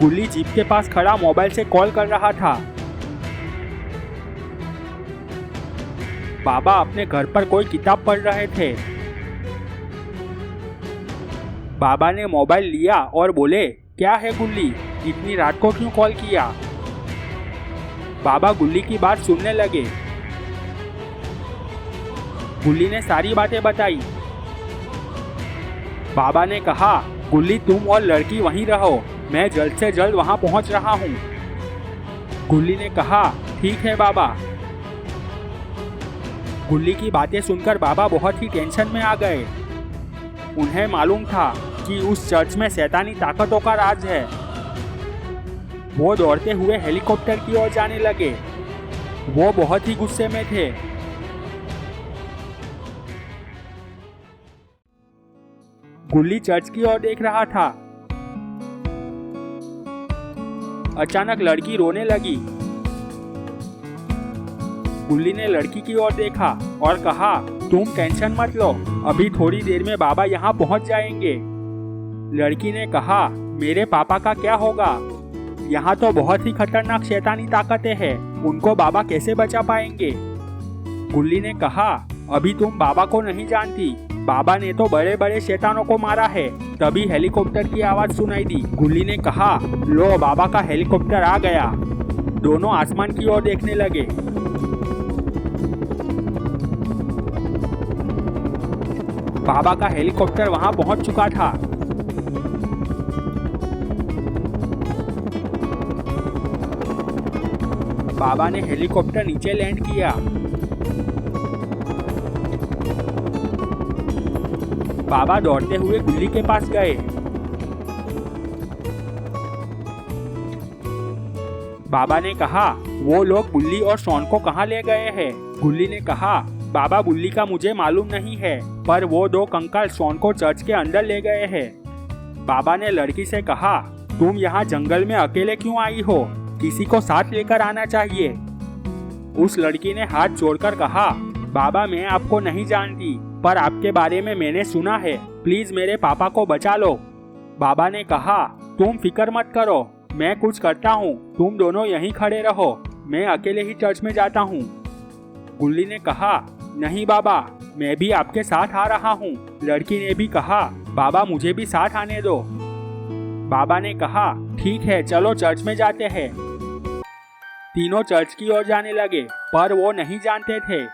गुल्ली जीप के पास खड़ा मोबाइल से कॉल कर रहा था। बाबा अपने घर पर कोई किताब पढ़ रहे थे। बाबा ने मोबाइल लिया और बोले, क्या है गुल्ली, इतनी रात को क्यों कॉल किया? बाबा गुल्ली की बात सुनने लगे। गुल्ली ने सारी बातें बताई। बाबा ने कहा, गुल्ली तुम और लड़की वहीं रहो, मैं जल्द से जल्द वहां पहुंच रहा हूं। गुल्ली ने कहा, ठीक है बाबा। गुल्ली की बातें सुनकर बाबा बहुत ही टेंशन में आ गए। उन्हें मालूम था कि उस चर्च में शैतानी ताकतों का राज है। वो दौड़ते हुए हेलीकॉप्टर की ओर जाने लगे। वो बहुत ही गुस्से में थे। गुल्ली चर्च की ओर देख रहा था। अचानक लड़की रोने लगी। गुल्ली ने लड़की की ओर देखा और कहा, तुम टेंशन मत लो, अभी थोड़ी देर में बाबा यहाँ पहुँच जाएंगे। लड़की ने कहा, मेरे पापा का क्या होगा? यहाँ तो बहुत ही खतरनाक शैतानी ताकतें हैं, उनको बाबा कैसे बचा पाएंगे? गुल्ली ने कहा, अभी तुम बाबा को नहीं जानती, बाबा ने तो बड़े बड़े शैतानों को मारा है। तभी हेलीकॉप्टर की आवाज सुनाई दी। गुल्ली ने कहा, लो बाबा का हेलीकॉप्टर आ गया। दोनों आसमान की ओर देखने लगे। बाबा का हेलीकॉप्टर वहां पहुंच चुका था। बाबा ने हेलीकॉप्टर नीचे लैंड किया। बाबा दौड़ते हुए गुल्ली के पास गए। बाबा ने कहा, वो लोग गुल्ली और शॉन को कहाँ ले गए हैं? गुल्ली ने कहा, बाबा गुल्ली का मुझे मालूम नहीं है, पर वो दो कंकाल शॉन को चर्च के अंदर ले गए हैं। बाबा ने लड़की से कहा, तुम यहाँ जंगल में अकेले क्यों आई हो? किसी को साथ लेकर आना चाहिए। उस लड़की ने हाथ जोड़कर कहा, बाबा मैं आपको नहीं जानती, पर आपके बारे में मैंने सुना है, प्लीज मेरे पापा को बचा लो। बाबा ने कहा, तुम फिक्र मत करो, मैं कुछ करता हूँ, तुम दोनों यहीं खड़े रहो, मैं अकेले ही चर्च में जाता हूँ। गुल्ली ने कहा, नहीं बाबा, मैं भी आपके साथ आ रहा हूँ। लड़की ने भी कहा, बाबा मुझे भी साथ आने दो। बाबा ने कहा, ठीक है चलो चर्च में जाते हैं। तीनों चर्च की ओर जाने लगे, पर वो नहीं जानते थे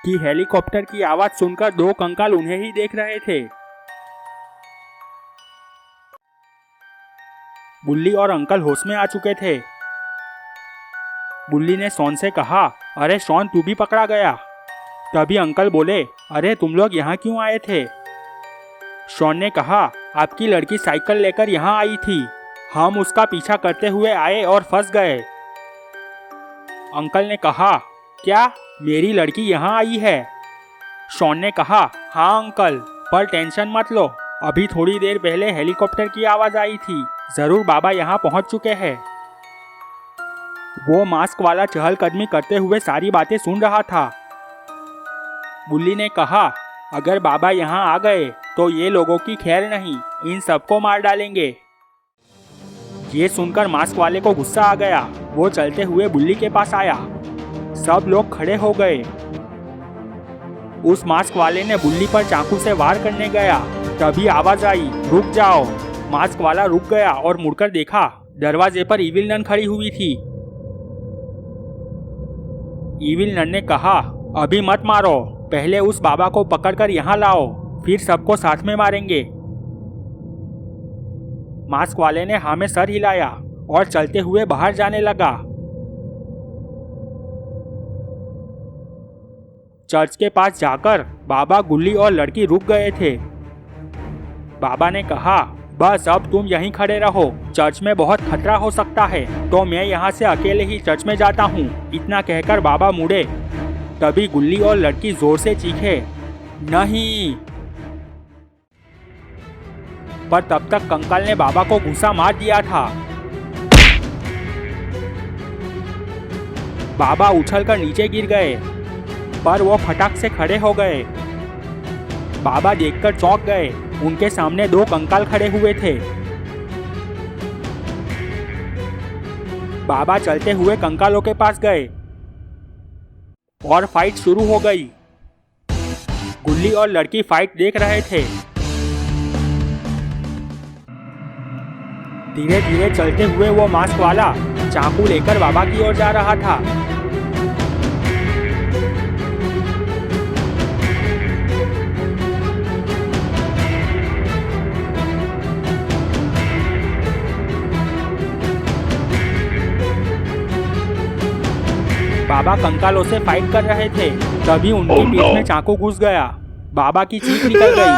कि हेलीकॉप्टर की आवाज सुनकर दो कंकाल उन्हें ही देख रहे थे। गुल्ली और अंकल होश में आ चुके थे। गुल्ली ने शॉन से कहा, अरे शॉन तू भी पकड़ा गया। तभी अंकल बोले, अरे तुम लोग यहाँ क्यों आए थे? शॉन ने कहा, आपकी लड़की साइकिल लेकर यहाँ आई थी, हम उसका पीछा करते हुए आए और फंस गए। अंकल ने कहा, क्या मेरी लड़की यहाँ आई है? शॉन ने कहा, हाँ अंकल, पर टेंशन मत लो, अभी थोड़ी देर पहले हेलीकॉप्टर की आवाज आई थी, जरूर बाबा यहाँ पहुँच चुके हैं। वो मास्क वाला चहलकदमी करते हुए सारी बातें सुन रहा था। गुल्ली ने कहा, अगर बाबा यहाँ आ गए तो ये लोगों की खैर नहीं, इन सबको मार डालेंगे। ये सुनकर मास्क वाले को गुस्सा आ गया। वो चलते हुए गुल्ली के पास आया। सब लोग खड़े हो गए। उस मास्क वाले ने गुल्ली पर चाकू से वार करने गया। तभी आवाज आई, रुक जाओ। मास्क वाला रुक गया और मुड़कर देखा, दरवाजे पर इविल नन खड़ी हुई थी। इविल नन ने कहा, अभी मत मारो, पहले उस बाबा को पकड़कर यहाँ लाओ, फिर सबको साथ में मारेंगे। मास्क वाले ने हाँ में सर हिलाया और चलते हुए बाहर जाने लगा। चर्च के पास जाकर बाबा, गुल्ली और लड़की रुक गए थे। बाबा ने कहा, बस अब तुम यहीं खड़े रहो, चर्च में बहुत खतरा हो सकता है, तो मैं यहाँ से अकेले ही चर्च में जाता हूँ। इतना कहकर बाबा मुड़े। तभी गुल्ली और लड़की जोर से चीखे, नहीं। पर तब तक कंकाल ने बाबा को घूंसा मार दिया था। बाबा उछलकर नीचे गिर गए, पर वो फटाक से खड़े हो गए। बाबा देखकर चौंक गए। उनके सामने दो कंकाल खड़े हुए थे। बाबा चलते हुए कंकालों के पास गए और फाइट शुरू हो गई। गुल्ली और लड़की फाइट देख रहे थे। धीरे धीरे चलते हुए वो मास्क वाला चाकू लेकर बाबा की ओर जा रहा था। बाबा कंकालों से फाइट कर रहे थे, तभी उनकी पीठ में चाकू घुस गया। बाबा की चीख निकल गई।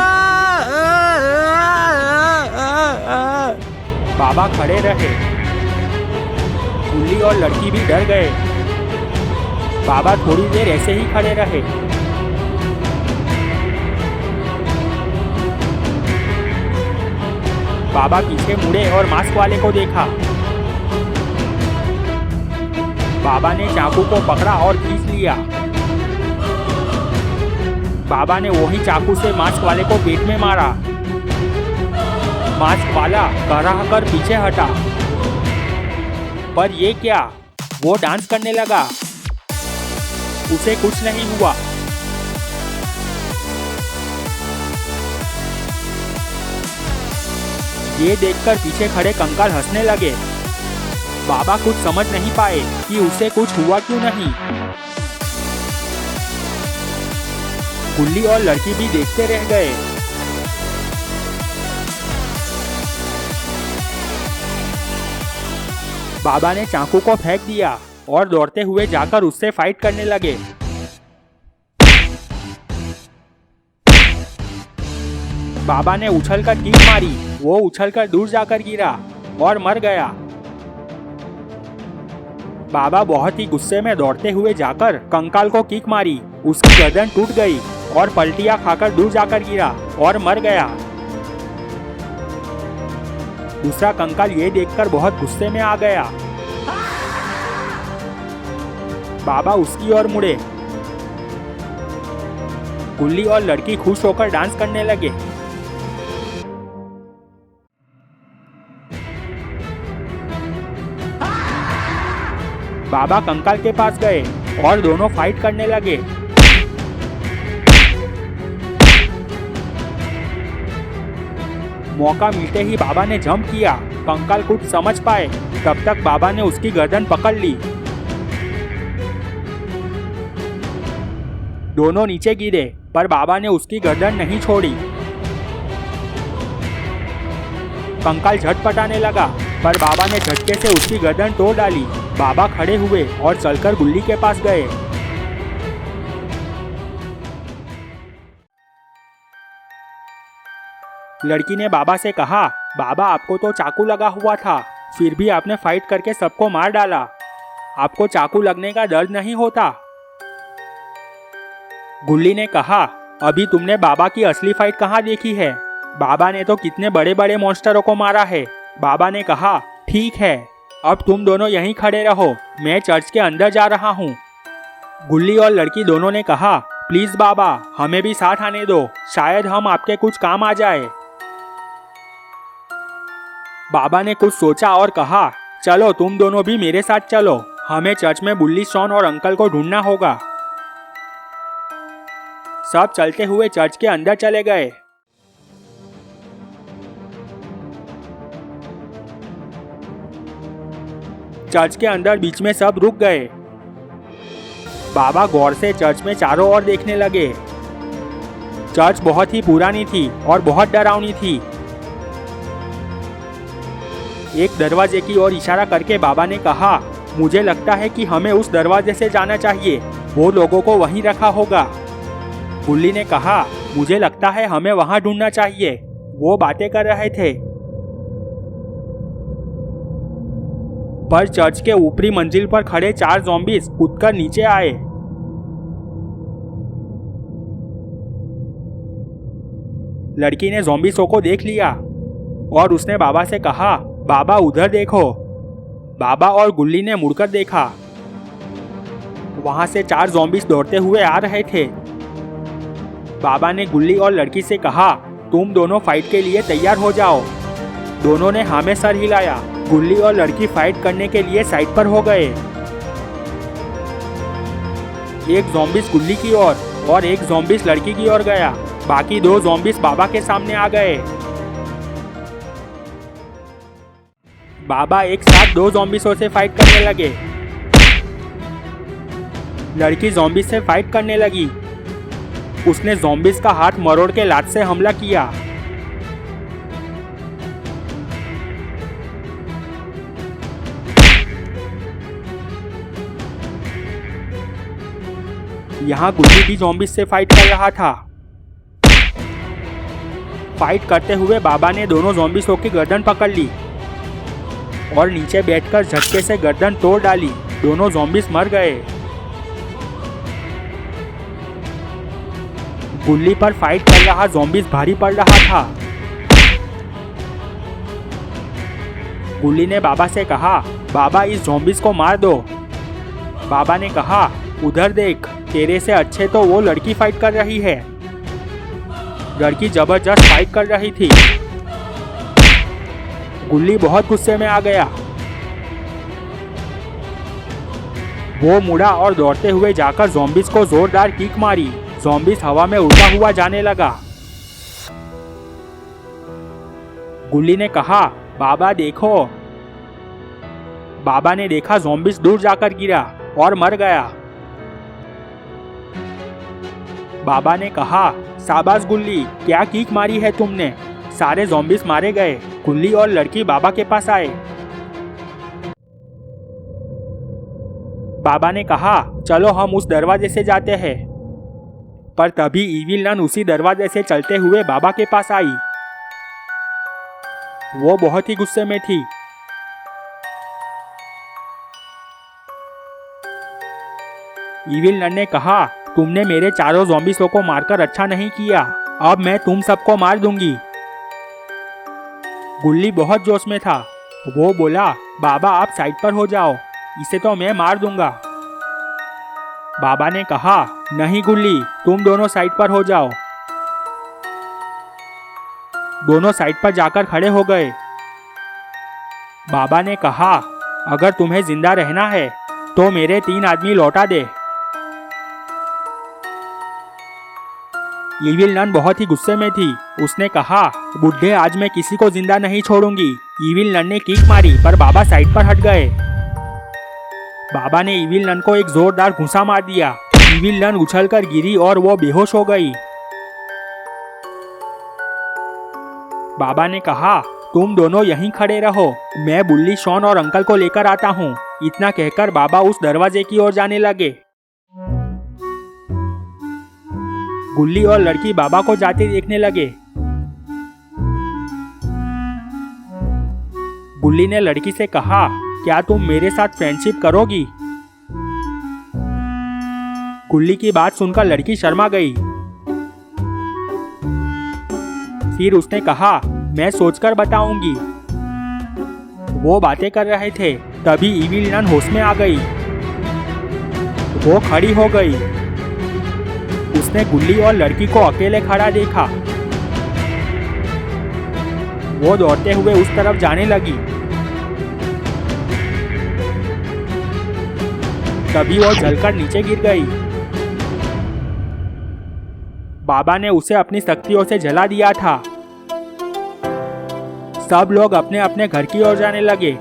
बाबा खड़े रहे। गुल्ली और लड़की भी डर गए। बाबा थोड़ी देर ऐसे ही खड़े रहे। बाबा पीछे मुड़े और मास्क वाले को देखा। बाबा ने चाकू को पकड़ा और खींच लिया। बाबा ने वही चाकू से मास्क वाले को पेट में मारा। मास्क वाला कराह कर पीछे हटा। पर ये क्या? वो डांस करने लगा। उसे कुछ नहीं हुआ। ये देखकर पीछे खड़े कंकाल हंसने लगे। बाबा कुछ समझ नहीं पाए कि उसे कुछ हुआ क्यों नहीं। गुल्ली और लड़की भी देखते रह गए। बाबा ने चाकू को फेंक दिया और दौड़ते हुए जाकर उससे फाइट करने लगे। बाबा ने उछलकर किक मारी। वो उछलकर दूर जाकर गिरा और मर गया। बाबा बहुत ही गुस्से में दौड़ते हुए जाकर कंकाल को किक मारी। उसकी गर्दन टूट गई और पलटियां खाकर दूर जाकर गिरा और मर गया। दूसरा कंकाल ये देखकर बहुत गुस्से में आ गया। बाबा उसकी ओर मुड़े। गुल्ली और लड़की खुश होकर डांस करने लगे। बाबा कंकाल के पास गए और दोनों फाइट करने लगे। मौका मिलते ही बाबा ने जंप किया। कंकाल कुछ समझ पाए तब तक बाबा ने उसकी गर्दन पकड़ ली। दोनों नीचे गिरे पर बाबा ने उसकी गर्दन नहीं छोड़ी। कंकाल झटपटाने लगा पर बाबा ने झटके से उसकी गर्दन तोड़ डाली। बाबा खड़े हुए और चलकर गुल्ली के पास गए। लड़की ने बाबा से कहा, बाबा आपको तो चाकू लगा हुआ था, फिर भी आपने फाइट करके सबको मार डाला। आपको चाकू लगने का दर्द नहीं होता? गुल्ली ने कहा, अभी तुमने बाबा की असली फाइट कहाँ देखी है? बाबा ने तो कितने बड़े बड़े मॉन्स्टरों को मारा है। बाबा ने कहा, ठीक है, अब तुम दोनों यहीं खड़े रहो, मैं चर्च के अंदर जा रहा हूँ। गुल्ली और लड़की दोनों ने कहा, प्लीज बाबा हमें भी साथ आने दो, शायद हम आपके कुछ काम आ जाए। बाबा ने कुछ सोचा और कहा, चलो तुम दोनों भी मेरे साथ चलो, हमें चर्च में बुल्ली, शॉन और अंकल को ढूंढना होगा। सब चलते हुए चर्च के अंदर चले गए। चर्च के अंदर बीच में सब रुक गए। बाबा गौर से चर्च में चारों ओर देखने लगे। चर्च बहुत ही पुरानी थी और बहुत डरावनी थी। एक दरवाजे की ओर इशारा करके बाबा ने कहा, मुझे लगता है कि हमें उस दरवाजे से जाना चाहिए, वो लोगों को वहीं रखा होगा। गुल्ली ने कहा, मुझे लगता है हमें वहां ढूंढना चाहिए, वो बातें कर रहे थे। पर चर्च के ऊपरी मंजिल पर खड़े 4 ज़ॉम्बीज कूदकर नीचे आए। लड़की ने ज़ॉम्बीज़ों को देख लिया और उसने बाबा से कहा, बाबा उधर देखो। बाबा और गुल्ली ने मुड़कर देखा। वहां से 4 ज़ॉम्बीज दौड़ते हुए आ रहे थे। बाबा ने गुल्ली और लड़की से कहा, तुम दोनों फाइट के लिए तैयार हो जाओ। दोनों ने हाँ में सर हिलाया गुल्ली और लड़की फाइट करने के लिए साइड पर हो गए। एक ज़ॉम्बीज गुल्ली की ओर और एक ज़ॉम्बीज लड़की की ओर गया। बाकी दो ज़ॉम्बीज बाबा के सामने आ गए। बाबा एक साथ दो ज़ॉम्बीज़ों से फाइट करने लगे। लड़की ज़ॉम्बीज से फाइट करने लगी। उसने ज़ॉम्बीज का हाथ मरोड़ के लात से हमला किया। यहाँ गुल्ली भी ज़ॉम्बीज से फाइट कर रहा था। फाइट करते हुए बाबा ने दोनों ज़ॉम्बीज़ों की गर्दन पकड़ ली और नीचे बैठकर झटके से गर्दन तोड़ डाली। दोनों ज़ॉम्बीज मर गए। गुल्ली पर फाइट कर रहा ज़ॉम्बीज भारी पड़ रहा था। गुल्ली ने बाबा से कहा, बाबा इस ज़ॉम्बीज को मार दो। बाबा ने कहा, उधर देख, तेरे से अच्छे तो वो लड़की फाइट कर रही है। लड़की जबरदस्त फाइट कर रही थी। गुल्ली बहुत गुस्से में आ गया। वो मुड़ा और दौड़ते हुए जाकर ज़ॉम्बीज को जोरदार किक मारी। ज़ॉम्बीज हवा में उड़ता हुआ जाने लगा। गुल्ली ने कहा, बाबा देखो। बाबा ने देखा ज़ॉम्बीज दूर जाकर गिरा और मर गया। बाबा ने कहा, शाबाश गुल्ली, क्या किक मारी है तुमने। सारे ज़ॉम्बीज मारे गए। गुल्ली और लड़की बाबा के पास आए। बाबा ने कहा, चलो हम उस दरवाजे से जाते हैं। पर तभी इविल नन उसी दरवाजे से चलते हुए बाबा के पास आई। वो बहुत ही गुस्से में थी। इविल नन ने कहा, तुमने मेरे चारों ज़ॉम्बीज़ों को मारकर अच्छा नहीं किया। अब मैं तुम सबको मार दूंगी। गुल्ली बहुत जोश में था। वो बोला, बाबा आप साइड पर हो जाओ, इसे तो मैं मार दूंगा। बाबा ने कहा, नहीं गुल्ली, तुम दोनों साइड पर हो जाओ। दोनों साइड पर जाकर खड़े हो गए। बाबा ने कहा, अगर तुम्हें जिंदा रहना है तो मेरे 3 आदमी लौटा दे। इविल नन बहुत ही गुस्से में थी। उसने कहा, बुढ़े, आज मैं किसी को जिंदा नहीं छोड़ूंगी। इविल नन ने किक मारी पर बाबा साइड पर हट गए। बाबा ने इविल नन को एक जोरदार घूंसा मार दिया। इविल नन उछलकर गिरी और वो बेहोश हो गई। बाबा ने कहा, तुम दोनों यहीं खड़े रहो, मैं बुल्ली, शॉन और अंकल को लेकर आता हूँ। इतना कहकर बाबा उस दरवाजे की ओर जाने लगे। गुल्ली और लड़की बाबा को जाते देखने लगे। गुल्ली ने लड़की से कहा, क्या तुम मेरे साथ फ्रेंडशिप करोगी। गुल्ली की बात सुनकर लड़की शर्मा गई। फिर उसने कहा, मैं सोचकर बताऊंगी। वो बातें कर रहे थे तभी इविल नन होश में आ गई। वो खड़ी हो गई। उसने गुल्ली और लड़की को अकेले खड़ा देखा। वो दौड़ते हुए उस तरफ जाने लगी। तभी वो जलकर नीचे गिर गई। बाबा ने उसे अपनी शक्तियों से जला दिया था। सब लोग अपने अपने घर की ओर जाने लगे।